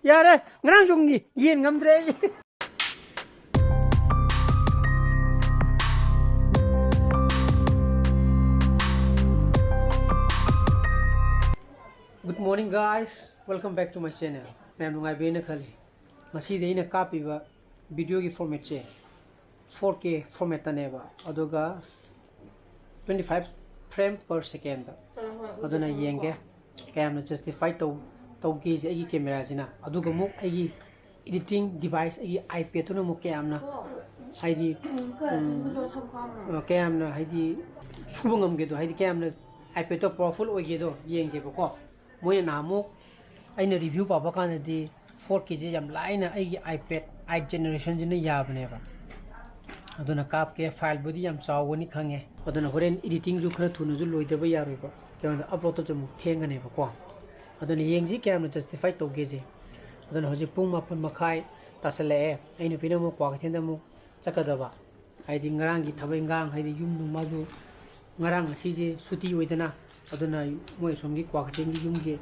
야래 ngarang jungni yen ngamdre. Good morning guys, welcome back to my channel. Maam nungai bena khali. Masi de ina copy ba video ki format che 4K format taneba. Adoga 25 frame per second. Adona yenge camera justify to gauge agi camera sina. Aduga mu agi editing device agi iPad to mu camera haidi camera haidi subungam ge do haidi camera iPad to powerful oge do yenge ba ko. Moy na mu aina review pa ba kan di 4K je jam laina agi iPad 8 generation jina yabne ba. Aduna kap ke file body yam chawani khange. Aduna horen editing ju khara thunu ju loidaba yaroi ba. Kya upload to jam thengane ba ko. Aduna yengji camera justify to geje. Aduna hoji pung mapun makhai tasale aina pina mu kwa thenda mu chakadaba. Haidi ngarang gi thabai ngang haidi yum nu maju ngarang sije suti oidana. Aduna moi somgi kwa khengi yum ge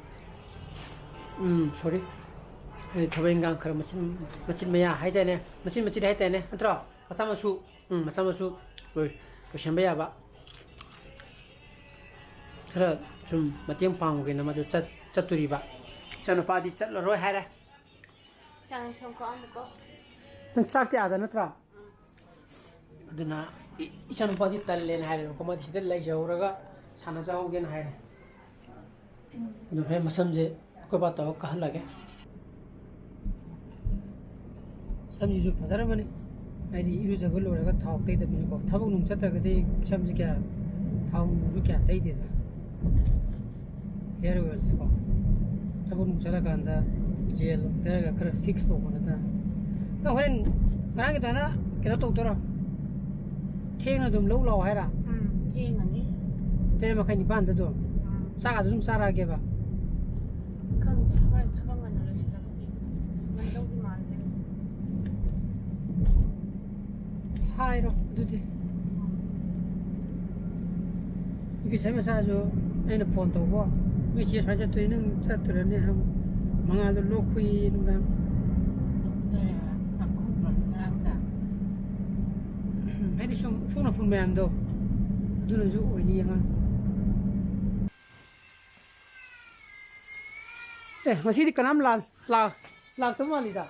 sorry. Thabai ngang khara machin maya haidane machin haidane atra masamasu masamasu oi question ba ba khara chum matiang pang ge na ma chat chaturi ba chana pa di chat roi hai ra sang som ko am ko nang chak ya da natra aduna chana pa di tal len hai ko ma di dal lai jauraga sana jaw gen hai no he masam je ko ba to ka lage samji ju phasara mane ai iru jabal loraga thak tai da bin ko thabuk nung chatra ga de samji kya thang ju kya tai de da here we are ko thabuk nung chala kan da gel there ga khara fix to ko da na horen ngarang ge da na ke to to ra theng na dum lo lo hai ra theng ani te ma khai ni ban da do sa ga dum sa ra ge ba khang de khoi thabang an lo shira ko ti suman do di man de hai ro du di ibi sai ma sa jo aina phone to bo mi che sa ja tu nang cha tu ne ham manga lo lo khui nu da dare akku ngarang da ai di sum phone phone mem do du no ju oi ni yang masih di kanam lal to mali da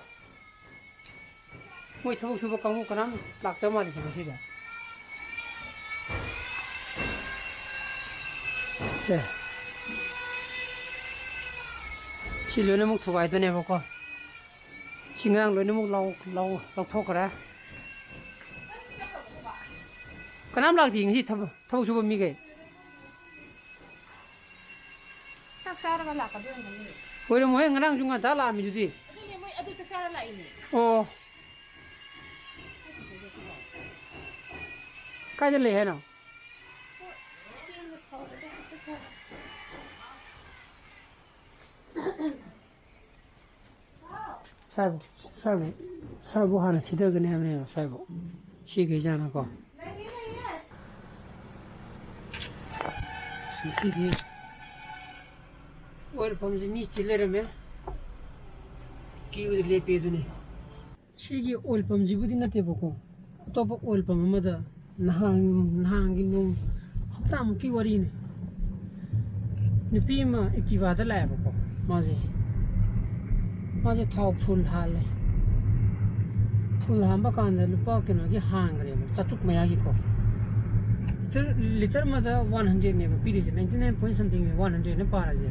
moi thau suba kamu kanam lak to mali masih da si lo na muk thuai to ne ba ko singang lo na muk lau thok ra kanam lak ding si thau suba mi ge sak sara ga la ka do ni oi mo he ngarang junga da la mi ju di adu ni moi adu sak sara la ini oh kai le he na साबो हाना सीधा गने हमने साबो सीखे जाना को सीधे और पंजे मी चिल्ले रे में की उधर ले पे दुने सीगे ओल पंजी बुदी नते बको तो बो ओल पम मदा नहांगी नो हफ्ता मु की वरी ने निपी मा एकी वादा लाया बको माजे थाव फुल हाले फुल हम बकान दे लुपा के न की हांग रे चटुक मया की को लिटर मदा 100 ने पीरी से 99 point something 100 ने पारा जे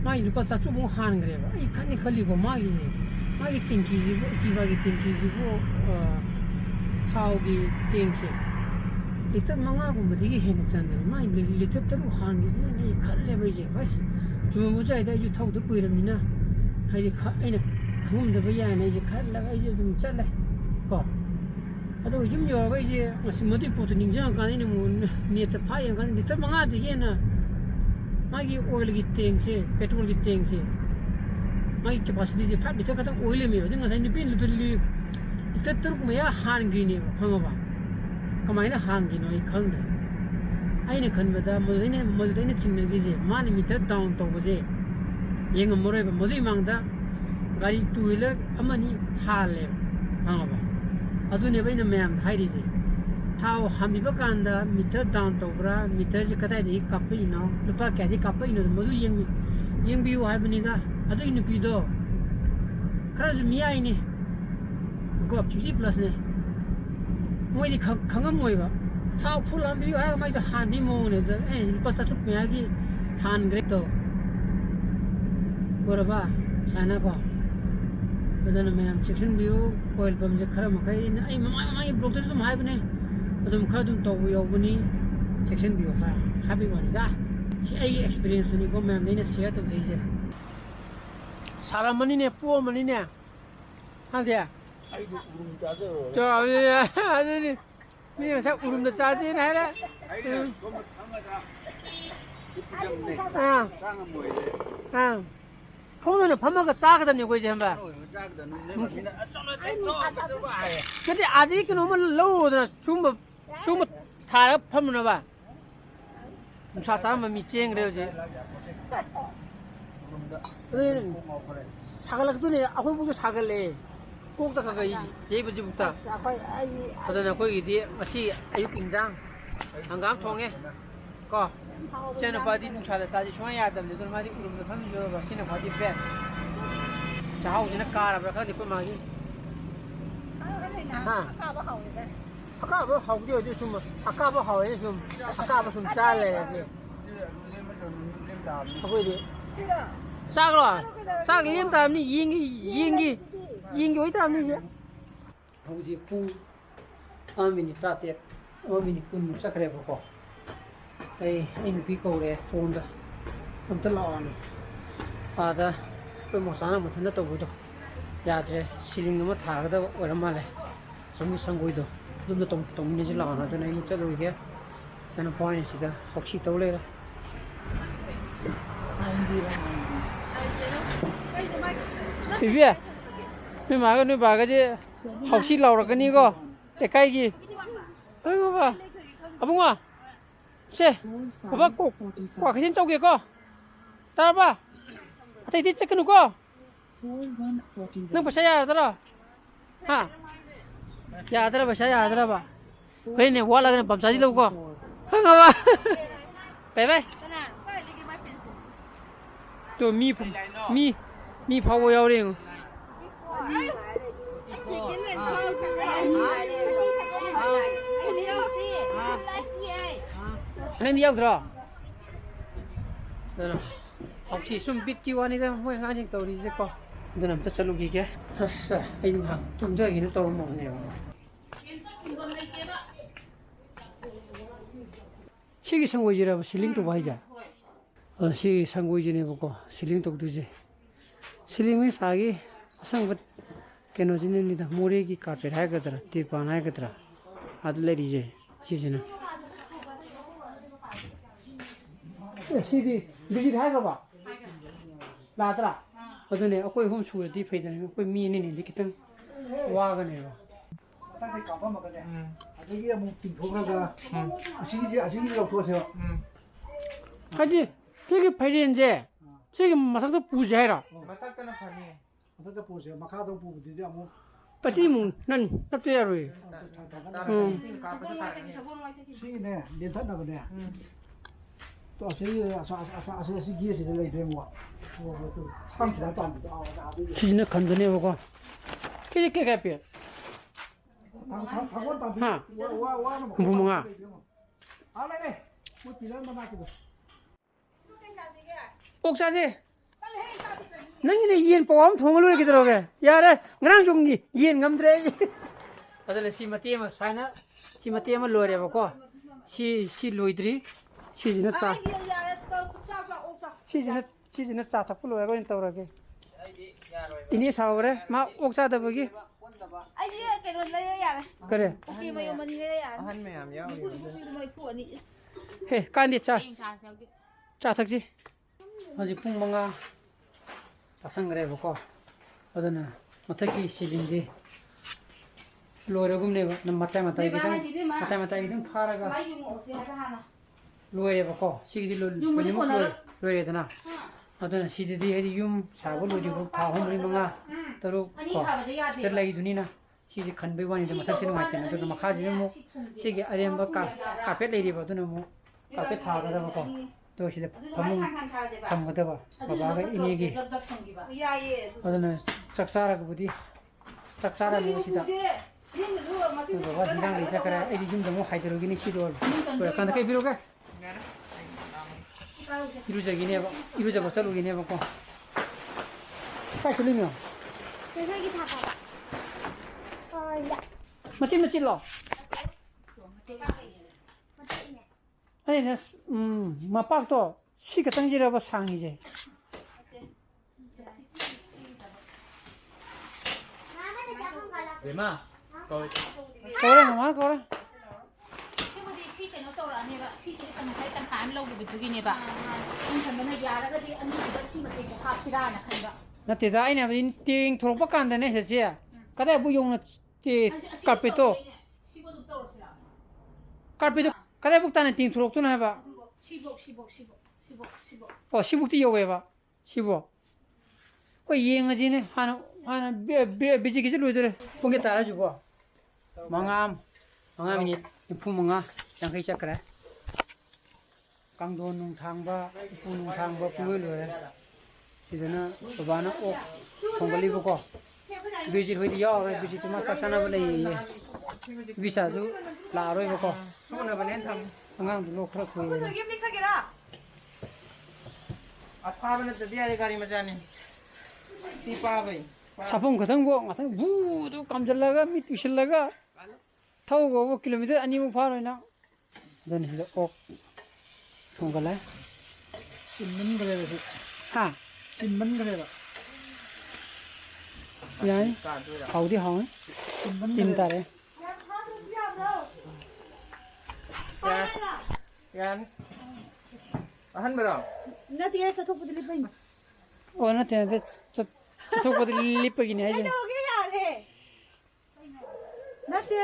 माई लुपा चटुक मु हांग रे ई खनी खली को मागी टिंकी जी की वागी टिंकी जी वो थाव की टिंग से लिटर मंगा को मदी की हेन चंदे माई लिटर तरु हांग जी ने खले बई जे बस जो मुझे दा जो थाव तो कोई रमिना हाई अने खंगम दबा याने जे खलगा जे दुम चले को अदो युम यो गा जे मसी मदि पोत निंजा का ने मु ने त फाय का नि त मंगा दे ये ना मागी ऑयल की टैंक से पेट्रोल की टैंक से मागी कैपेसिटी से 5 लीटर का त ऑयल में दंगा साइन बिन लिटरली त तर को या हान ग्रीन ने खंगबा कमाइना हान गिनो ई खंग आइने खनबदा मदने चिन्नगी जे माने मीटर डाउन तो बजे येंग मोरे मदि मांगदा gari two wheeler amani hale hangaba adune baina mayam hairisi thao hamiba kanda meter down tobra meter je kadai de kapai no lupa kya de kapai no madu yeng biu haibani da adu inu pido kara mi ai ni go 50 plus ne moi ni khangam moi ba thao full am biu ha mai da han bi mo ne da lupa sa chuk me agi han gre to boraba sana ko badana mayam section view oil pump je khara makai ai mama block to zum hai bane adum khara dum to yo bani section view ha happy one da si ai experience ni ko mayam ne share to dije sara mani ne po mani ne ha dia ai du urum cha je cho adu ni sa urum da cha je na ra ai ko ma thang ga 통로는 밥먹어 싸거든요, 그지 한번. 근데 아직 놈을 넣어오더라. 춤뭐 다 파면 봐. 사람은 미쟁 그래요지. 사갈라더니 아고 보고 사갈래. 꼭다 가가 예부지부터. 그다음에 거기디 마시 아육 긴장. 한강 통해. 거 쟤는 바디 뭉쳐다 사지 좋아야 되는데 그 마디 구름도 하면 저 신의 바디 배 자우지는 까라브라 가지 그 마기 아까 뭐 하우디어 좀 아까 뭐 하우에 좀 아까 뭐 좀 잘래 하고이디 싸그라 싸기 림다음니 이잉기 어디다음니 하우지 푸 아미니 따테 아미니 군 착래 보고 ai nupi ko re phone da amta lawan ada pe mosana mathanda to budo yadre siling ma thaga da orama le sumi sangoi do dum tom ni ji lawan da nai chalo ge sana point si da hoksi to le ra Sivya me ma ga nu ba ga je hoksi law ra ga ni go e kai gi ai ba abunga 세, 봐봐 꼭 가신 쪽에 거 따라봐. 아따 이제 체크 놓고. 너 보셔야 하더라. 하. 야 하더라 보셔야 하더라 봐. 왜네 와라그네 밤사지 놓고. 흥아 봐. 바이바이. 또 미 파워 야오링. nên đi đâu rồi? Đó, học thì xung biết kêu anh ấy đó, mỗi ngày anh tàu đi sẽ có. Đó là tất cả lúc gì kia, sao anh học tung ra cái nó tàu mỏng nhiều. 시기 상고이지라고 실링도 봐야지. 시기 상고이지네 보고 실링도 두지. 실링이 사기 상것 깨노지는니다. 모래기 카페 하거더라, 띠반 하거더라. 아들레리지 시즌은. 시디 비지 하가 봐. 나더라. 어전에 어코이 홈 수에 디 페이드네. 어코이 미니네 디키튼 와가네요. 땅에 깜빡 먹었네. 아저기야 뭐 빈토라가. 아저기라고 그러세요. 하지. 저기 페이드인데 저기 마상도 부지해라. 마타카나 파니. 마타카 보세요. 마카도 부부디지 아무. 빠지면 난 답대야로이. 시기네. 렌탄나 그래. 또 아저기 기에서 들려 뭐. 또 상처가 또 시즌에 간다네 보고. 깨게 개피. 하. 부모가. 알아네. 뭐 비랑 만나기도. 옥사지. 너희들 이엔 보험 통을 이렇게 들어오게. 야래, 그냥 종기 이엔 감들어야지. 어들래 시마티에만 사이나 시마티에만 로래 보고 시 로이드리 시즌에 짜. 시즌에 짜 tap고 로야고 인터 그러게. 이니 사오래. 마 옥사다 보기. 아니, 걔는 그래. 오케이, 뭐 이만 이래야. 한 매암이야. 해, 간디 짜. 짜 탁지. 아직 풍망아 pasang kare boko adana mataki silindi lore gumne na matai gidan pharaga lore boko sigidi lore dana ꯑꯗꯨꯅ ꯁꯤꯗꯗꯤ ꯍꯥꯏꯗꯤ ꯌꯨꯝ ꯁꯥꯕ ꯂꯣꯏꯗ꯭ꯔꯤꯕ ꯊꯥ 3 4 5 ꯇꯔꯨꯛ ꯀꯣ ꯁꯤꯗ ꯂꯩꯗꯨꯅꯤꯅ ꯁꯤꯁꯦ ꯈꯟꯕꯩ ꯋꯥꯅꯤꯗ ꯃꯊꯛꯁꯤ ꯅꯨꯡꯉꯥꯏꯇꯦꯅ ꯑꯗꯨꯅ ꯃꯈꯥꯁꯤꯗ ꯑꯃꯨꯛ ꯁꯤꯒꯤ ꯑꯔꯦꯝꯕ ꯀꯥꯔꯄꯦꯠ ꯂꯩꯔꯤꯕ ꯑꯗꯨꯅ ꯑꯃꯨꯛ ꯀꯥꯔꯄꯦꯠ ꯊꯥꯒꯗꯕꯀꯣ ꯑꯗꯨꯒ ꯁꯤꯗ ꯐꯃꯨꯡ ꯊꯝꯒꯗꯕ ꯕꯕꯥꯒ ꯏꯅꯦꯒꯤ ꯑꯗꯨꯅ ꯆꯥꯛ ꯆꯥꯔꯒꯕꯨꯗꯤ ꯆꯥꯛ ꯆꯥꯔꯅꯤ ꯁꯤꯗ baba hilang isa kara edi jum damo haidaro gini sido to kan kai biroga iruja gini ba iruja basal gini ba ko kai chuli myo macin lo ani nas mapak to si ka tangjira ba sangi je Lima. Kau kore mama kore ꯁꯤꯕꯨꯗꯤ ꯁꯤ ꯀꯩꯅꯣ ꯇꯧꯔꯛꯑꯅꯦꯕ ꯁꯤꯁꯦ ꯉꯁꯥꯏ ꯇꯪꯈꯥꯏ ꯑꯃ ꯂꯧꯈꯤꯕꯗꯨꯒꯤꯅꯦꯕ ꯑꯩꯅ ꯈꯟꯕꯅ ꯌꯥꯔꯒꯗꯤ ꯑꯅꯤꯁꯤꯗ ꯁꯤ ꯃꯇꯦꯛꯁꯦ ꯍꯥꯞꯁꯤꯔꯥꯅ ꯈꯟꯕ nateda aina bin ting thorpa kandane sese kada bu yong na te carpeto ꯁꯤꯕꯨ ꯑꯗꯨꯝ ꯇꯧꯔꯁꯤꯔꯥ carpeto kada bu tane ting thorok tu na ba 시복 oh sibukti yowe ba sibo ko yenga jine hana biji kisi luidure punge tara jubo mangam ini pu manga yang kai chakra kangdon nung thangba pu nung thangba puwe loe sidana babana ok khongali boko biji hoi dia ore biji tuma kasana bale ye bisa du la roi boko mana balen tham. angang du lokra khoi Apa benda tu dia gari macam ni. Tipa bai. sapong khatang bo ngatang bu du kamjalaga mi tusilaga thau go kilometer ani mu far hoina dan sida ok khongala चिन्मन गरेर ha चिन्मन गरेर yani haudi haun चिन्मन tin tare Ya. Yan. Ahan berang. Nanti ya satu putih lipin. oh na te thok pod lipagi ni haje Nanti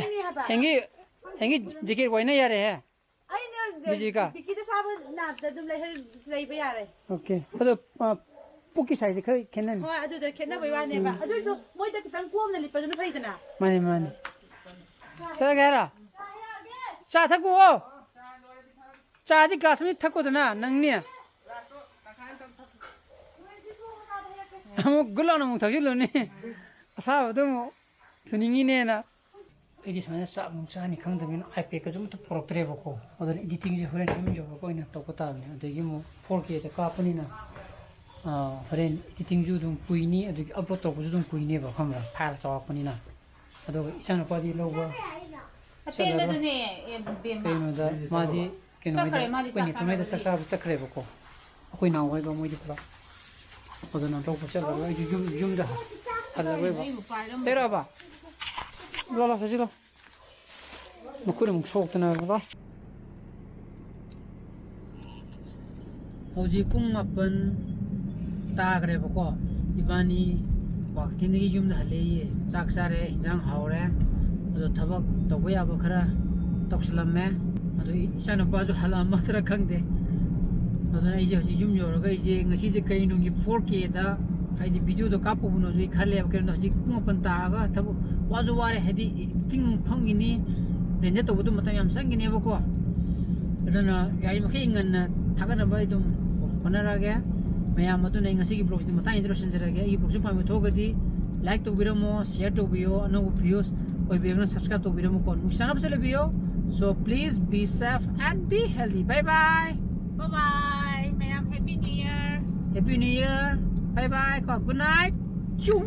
ini apa? hengi jikir waina yare hai Ini Biji ka? kita sahabat nak tu lagi bayar. okay ado puki size khari kenan Hoi, aduh dah kena bayar ni ba. Aduh tu, mau dah kita kuam nak lipat tu baik na. mane cha gara cha thaku cha di glass mi thako dana nangni amo gulana mu thagilo ni asa adu mu thuningi ne na edi samana sa mu cha ni khangdamin iPad ka jum to poroktre bako adar editing je horen mi jo ko ina to kota ni adegi mu 4K ta ka pani na horen editing ju dum puini adegi upload to ko ju dum puini ba khamra file chaw pani na ado isana pa di logo Apa tu ni? Bema. keno da madi keno Sakre, da madi pani sakre. to da sakre bako akoi na wai ba moi di pla adana to ko chala ba yum da ala wai ba tera ba lola fazilo nukuri mu sok tana ba hoji pung apan tagre bako ibani waktin gi yum da hale ye chak chare injang haure ado thabak tawya ba khara tokslamme ado isana ba ju hala matra khangde ado ai je hoji yum yoro ga je ngasi je kai nu gi 4K da ai di video do kapu buno ju khale ba ken hoji pung apan ta ga thabu wazu ware hedi ting phangini renje to bu matam yam sangini ba ko adana gari makai ngan thagana ba idum honarage mayam adu nei ngasi gi blog di matai introduction jarage i blog pa me thogadi like to biramo share to bio no views oi video subscribe to biramo kon nuksana bsele bio so please be safe and be healthy bye bye Bye-bye. Mayam happy new year. happy new year bye bye good night choo